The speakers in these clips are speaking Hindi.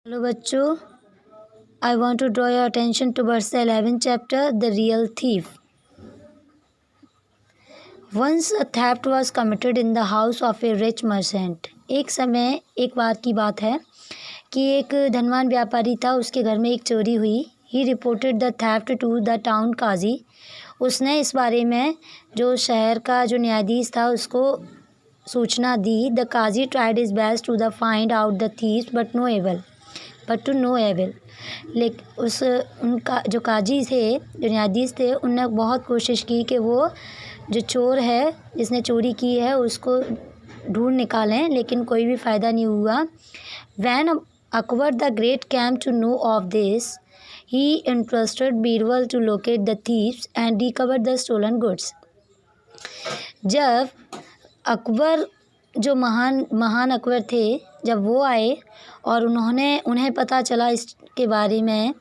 हेलो बच्चों, I want to draw your attention towards the 11th chapter the real thief. Once a theft was committed in the house of a rich merchant. एक समय एक बार की बात है कि एक धनवान व्यापारी था, उसके घर में एक चोरी हुई। He reported the theft to the town qazi. उसने इस बारे में जो शहर का जो न्यायाधीश था उसको सूचना दी। The qazi tried his best to the find out the thief but to no avail. लेकिन उनका जो काजी थे, जो न्यायाधीश थे, उनने बहुत कोशिश की कि वो जो चोर है, जिसने चोरी की है, उसको ढूंढ निकालें, लेकिन कोई भी फ़ायदा नहीं हुआ। When Akbar the great came to know of this, he interested Birbal to locate the thieves and recover the stolen goods. जब अकबर, जो महान अकबर थे, जब वो आए और उन्हें पता चला इसके बारे में,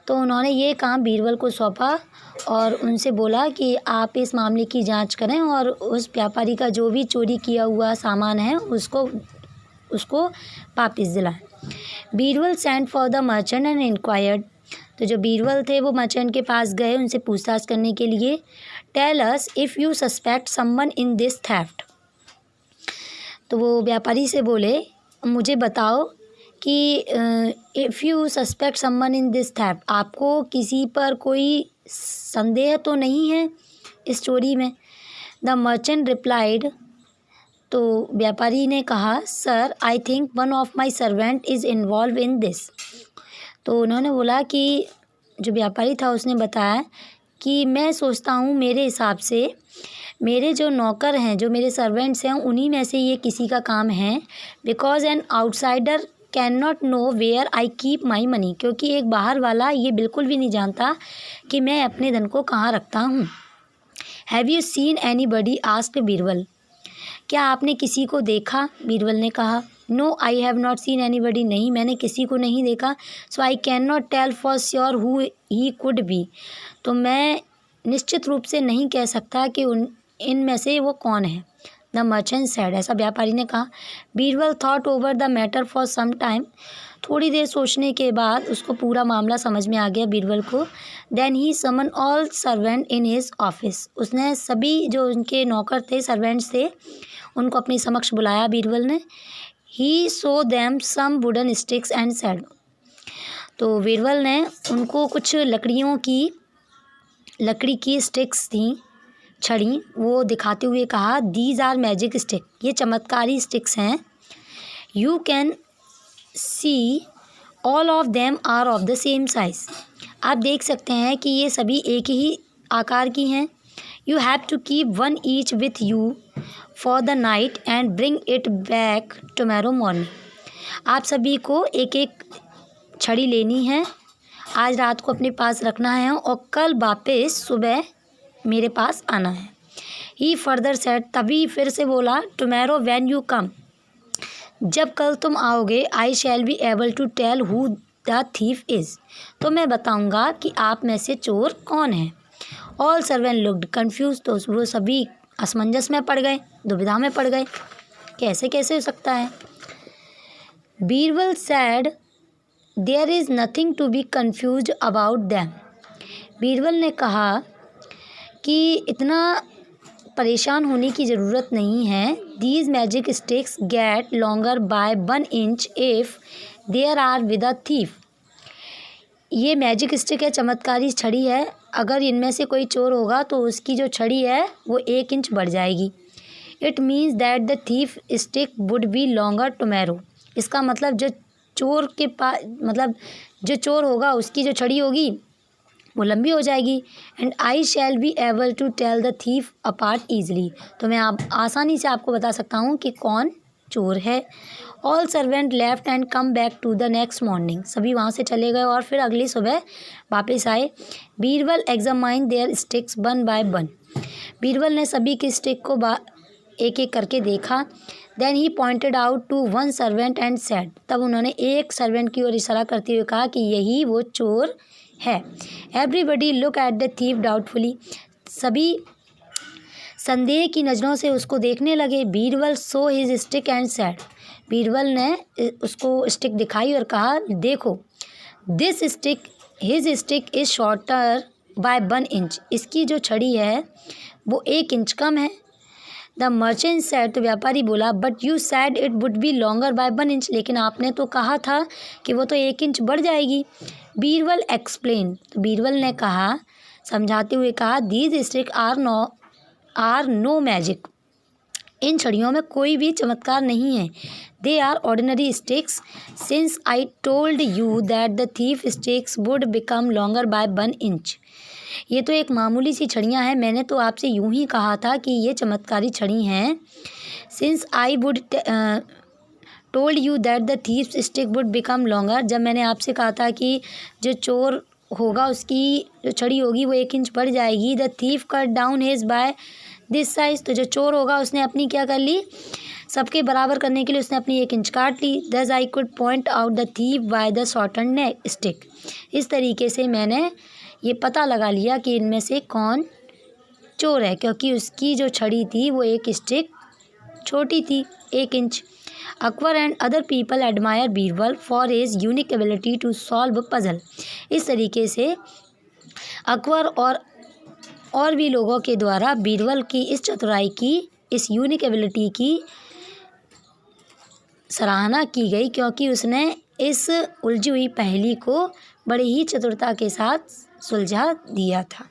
तो उन्होंने ये काम बीरबल को सौंपा और उनसे बोला कि आप इस मामले की जांच करें और उस व्यापारी का जो भी चोरी किया हुआ सामान है उसको वापस दिलाएं। Birbal sent for the merchant and inquired. तो जो बीरबल थे वो मर्चेंट के पास गए उनसे पूछताछ करने के लिए। Tell us if you suspect someone in this theft. तो वो व्यापारी से बोले, मुझे बताओ कि if you suspect someone in this theft, आपको किसी पर कोई संदेह तो नहीं है इस चोरी में। The merchant replied. तो व्यापारी ने कहा, sir I think one of my servant is involve in this. तो उन्होंने बोला कि जो व्यापारी था उसने बताया कि मैं सोचता हूँ, मेरे हिसाब से मेरे जो नौकर हैं, जो मेरे सर्वेंट्स हैं, उन्हीं में से ये किसी का काम है। Because an outsider can not know where I keep my money. क्योंकि एक बाहर वाला ये बिल्कुल भी नहीं जानता कि मैं अपने धन को कहाँ रखता हूँ। Have you seen anybody, asked Birbal. क्या आपने किसी को देखा? बीरबल ने कहा, no I have not seen anybody. नहीं, मैंने किसी को नहीं देखा। So I can not tell for sure who he could be. तो मैं निश्चित रूप से नहीं कह सकता कि इनमें से वो कौन है। The merchant said. ऐसा व्यापारी ने कहा। Birbal thought over the matter for some time. थोड़ी देर सोचने के बाद उसको पूरा मामला समझ में आ गया बीरबल को। Then he summon all servant in his office. उसने सभी जो उनके नौकर थे, सर्वेंट्स थे, उनको अपने समक्ष बुलाया बीरबल ने। He saw them some wooden sticks and said. तो बीरबल ने उनको कुछ लकड़ी की स्टिक्स थी, छड़ी, वो दिखाते हुए कहा, दीज आर मैजिक स्टिक। ये चमत्कारी स्टिक्स हैं। You can see all of them are of the same size. आप देख सकते हैं कि ये सभी एक ही आकार की हैं। You have to keep one each with you for the night and bring it back tomorrow morning. आप सभी को एक एक छड़ी लेनी है, आज रात को अपने पास रखना है और कल वापस सुबह मेरे पास आना है। ही फर्दर सेड। तभी फिर से बोला, टुमारो व्हेन यू कम। जब कल तुम आओगे, I shall be able to tell who the thief is. तो मैं बताऊंगा कि आप में से चोर कौन है। All servant looked confuse. तो वो सभी असमंजस में पड़ गए, दुविधा में पड़ गए, कैसे कैसे हो सकता है। Birbal said, there is nothing to be confuse about them. Birbal ने कहा कि इतना परेशान होने की ज़रूरत नहीं है। These magic sticks get longer by 1 inch if there are with a thief. ये मैजिक स्टिक है, चमत्कारी छड़ी है। अगर इनमें से कोई चोर होगा तो उसकी जो छड़ी है वो 1 इंच बढ़ जाएगी। It means that the thief stick would be longer tomorrow. इसका मतलब जो चोर होगा उसकी जो छड़ी होगी वो लंबी हो जाएगी। And I shall be able to tell the thief apart easily. तो मैं आसानी से आपको बता सकता हूँ कि कौन चोर है। All servant left and come back to the next morning. सभी वहाँ से चले गए और फिर अगली सुबह वापस आए। Birbal examine their sticks 1 by 1। Birbal ने सभी की स्टिक को एक एक करके देखा। Then he pointed out to one servant and said. तब उन्होंने एक सर्वेंट की ओर इशारा करते हुए कहा कि यही वो चोर है। Everybody look at the thief doubtfully. सभी संदेह की नज़रों से उसको देखने लगे। Birbal saw his stick and said. Birbal ने उसको स्टिक दिखाई और कहा, देखो, this stick his stick is shorter by 1 inch. इसकी जो छड़ी है वो 1 इंच कम है। द मर्चेंट सेड, तो व्यापारी बोला, but you said it would be longer by 1 inch. लेकिन आपने तो कहा था कि वो तो 1 इंच बढ़ जाएगी। बीरबल एक्सप्लेन, तो बीरबल ने कहा, समझाते हुए कहा, these stick are no magic. इन छड़ियों में कोई भी चमत्कार नहीं है। They are ordinary sticks. Since I told you that the thief sticks would become longer by 1 inch. ये तो एक मामूली सी छड़ियाँ हैं, मैंने तो आपसे यूं ही कहा था कि ये चमत्कारी छड़ी हैं। Since I would told you that the thief stick would become longer, जब मैंने आपसे कहा था कि जो चोर होगा उसकी जो छड़ी होगी वो 1 इंच बढ़ जाएगी। The thief cut down his by this size, तो जो चोर होगा उसने अपनी क्या कर ली, सबके बराबर करने के लिए उसने अपनी 1 इंच काट ली। दस I could point out the thief by the shorten neck stick. इस तरीके से मैंने ये पता लगा लिया कि इनमें से कौन चोर है, क्योंकि उसकी जो छड़ी थी वो 1 स्टिक छोटी थी, 1 inch. Akbar and other people admire Birbal for his unique ability to solve puzzle. इस तरीके से अकबर और भी लोगों के द्वारा बीरबल की इस चतुराई की, इस यूनिक एबिलिटी की सराहना की गई, क्योंकि उसने इस उलझी हुई पहेली को बड़ी ही चतुरता के साथ सुलझा दिया था।